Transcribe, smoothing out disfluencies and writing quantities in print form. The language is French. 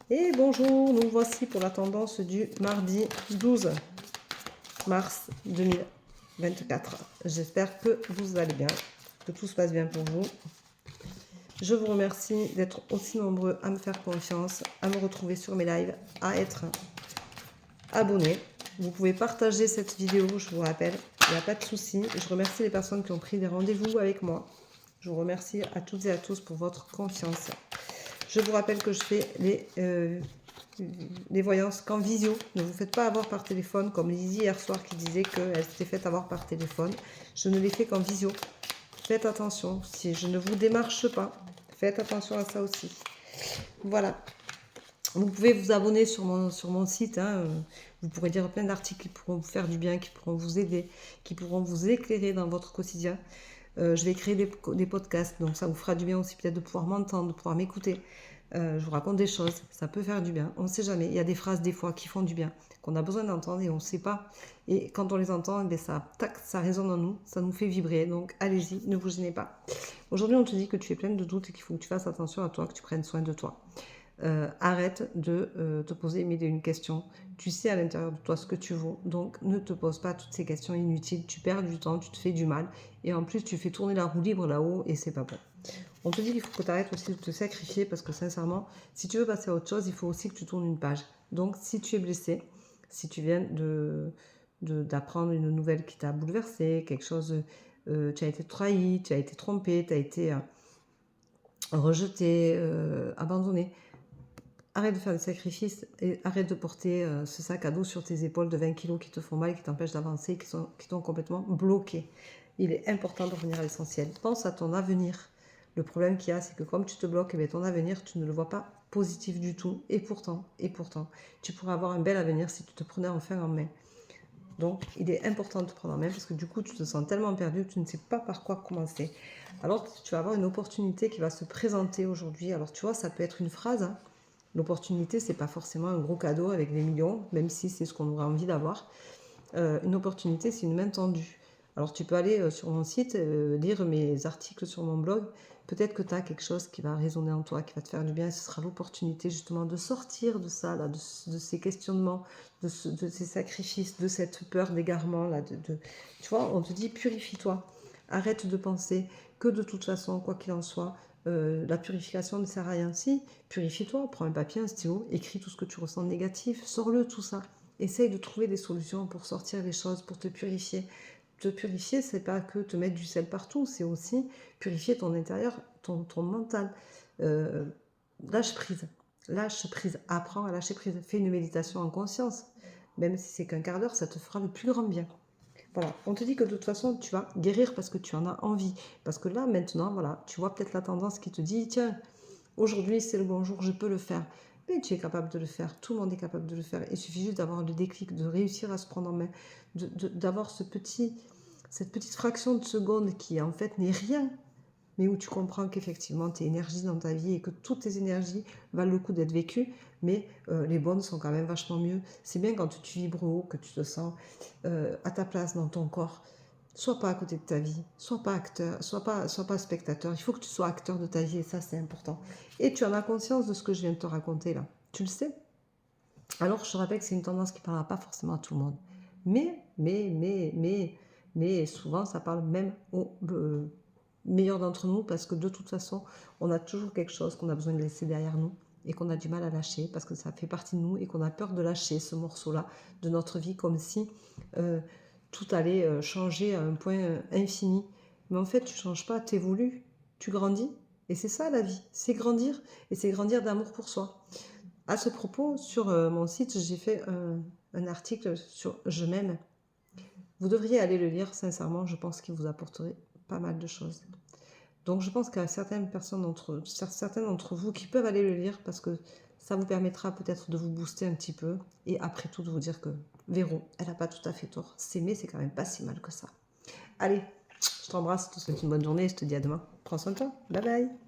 Et bonjour, nous voici pour la tendance du mardi 12 mars 2024. J'espère que vous allez bien, que tout se passe bien pour vous. Je vous remercie d'être aussi nombreux à me faire confiance, à me retrouver sur mes lives, à être abonnés. Vous pouvez partager cette vidéo, je vous rappelle, il n'y a pas de souci. Je remercie les personnes qui ont pris des rendez-vous avec moi. Je vous remercie à toutes et à tous pour votre confiance. Je vous rappelle que je fais les voyances qu'en visio. Ne vous faites pas avoir par téléphone, comme Lizzie hier soir qui disait qu'elle s'était faite avoir par téléphone. Je ne les fais qu'en visio. Faites attention, si je ne vous démarche pas, faites attention à ça aussi. Voilà. Vous pouvez vous abonner sur mon site. Vous pourrez lire plein d'articles qui pourront vous faire du bien, qui pourront vous aider, qui pourront vous éclairer dans votre quotidien. Je vais créer des podcasts, donc ça vous fera du bien aussi peut-être de pouvoir m'entendre, de pouvoir m'écouter. Je vous raconte des choses, ça peut faire du bien, on ne sait jamais. Il y a des phrases des fois qui font du bien, qu'on a besoin d'entendre et on ne sait pas. Et quand on les entend, eh bien ça résonne en nous, ça nous fait vibrer. Donc allez-y, ne vous gênez pas. Aujourd'hui, on te dit que tu es pleine de doutes et qu'il faut que tu fasses attention à toi, que tu prennes soin de toi. Arrête de te poser mille et une questions. Tu sais à l'intérieur de toi ce que tu vaux, donc ne te pose pas toutes ces questions inutiles. Tu perds du temps, tu te fais du mal, et en plus tu fais tourner la roue libre là-haut, et c'est pas bon. On te dit qu'il faut que tu arrêtes aussi de te sacrifier, parce que sincèrement, si tu veux passer à autre chose, il faut aussi que tu tournes une page. Donc si tu es blessé, si tu viens d'apprendre une nouvelle qui t'a bouleversé, quelque chose, tu as été trahi, tu as été trompé, tu as été rejeté, abandonné, arrête de faire des sacrifices et arrête de porter ce sac à dos sur tes épaules de 20 kilos qui te font mal, qui t'empêchent d'avancer, qui t'ont complètement bloqué. Il est important de revenir à l'essentiel. Pense à ton avenir. Le problème qu'il y a, c'est que comme tu te bloques, ton avenir, tu ne le vois pas positif du tout. Et pourtant, tu pourrais avoir un bel avenir si tu te prenais enfin en main. Donc, il est important de te prendre en main parce que du coup, tu te sens tellement perdu que tu ne sais pas par quoi commencer. Alors, tu vas avoir une opportunité qui va se présenter aujourd'hui. Alors, tu vois, ça peut être une phrase, L'opportunité, c'est pas forcément un gros cadeau avec des millions, même si c'est ce qu'on aurait envie d'avoir. Une opportunité, c'est une main tendue. Alors tu peux aller sur mon site, lire mes articles sur mon blog. Peut-être que tu as quelque chose qui va résonner en toi, qui va te faire du bien. Et ce sera l'opportunité justement de sortir de ça, là, de ces questionnements, de ces sacrifices, de cette peur d'égarement. Tu vois, on te dit purifie-toi. Arrête de penser que de toute façon, quoi qu'il en soit, la purification ne sert à rien. Si, purifie-toi, prends un papier, un stylo, écris tout ce que tu ressens de négatif, sors-le tout ça. Essaye de trouver des solutions pour sortir les choses, pour te purifier. Te purifier, c'est pas que te mettre du sel partout, c'est aussi purifier ton intérieur, ton mental. Lâche prise, apprends à lâcher prise. Fais une méditation en conscience. Même si c'est qu'un quart d'heure, ça te fera le plus grand bien. Voilà, on te dit que de toute façon, tu vas guérir parce que tu en as envie. Parce que là, maintenant, voilà, tu vois peut-être la tendance qui te dit, tiens, aujourd'hui, c'est le bon jour, je peux le faire. Mais tu es capable de le faire, tout le monde est capable de le faire. Il suffit juste d'avoir le déclic, de réussir à se prendre en main, d'avoir cette petite fraction de seconde qui en fait n'est rien, mais où tu comprends qu'effectivement tes énergies dans ta vie et que toutes tes énergies valent le coup d'être vécues, mais les bonnes sont quand même vachement mieux. C'est bien quand tu vibres haut, que tu te sens à ta place dans ton corps. Sois pas à côté de ta vie, sois pas acteur, sois pas spectateur. Il faut que tu sois acteur de ta vie et ça c'est important. Et tu en as conscience de ce que je viens de te raconter là. Tu le sais. Alors je te rappelle que c'est une tendance qui ne parlera pas forcément à tout le monde. Mais souvent ça parle même aux meilleurs d'entre nous parce que de toute façon on a toujours quelque chose qu'on a besoin de laisser derrière nous et qu'on a du mal à lâcher parce que ça fait partie de nous et qu'on a peur de lâcher ce morceau-là de notre vie comme si tout allait changer à un point infini. Mais en fait, tu ne changes pas, tu évolues, tu grandis. Et c'est ça la vie, c'est grandir. Et c'est grandir d'amour pour soi. À ce propos, sur mon site, j'ai fait un article sur « Je m'aime ». Vous devriez aller le lire, sincèrement, je pense qu'il vous apporterait pas mal de choses. Donc je pense qu'il y a certaines d'entre vous qui peuvent aller le lire parce que ça vous permettra peut-être de vous booster un petit peu et après tout de vous dire que Véro, elle n'a pas tout à fait tort. S'aimer, c'est quand même pas si mal que ça. Allez, je t'embrasse, je te souhaite une bonne journée et je te dis à demain. Prends soin de toi. Bye bye.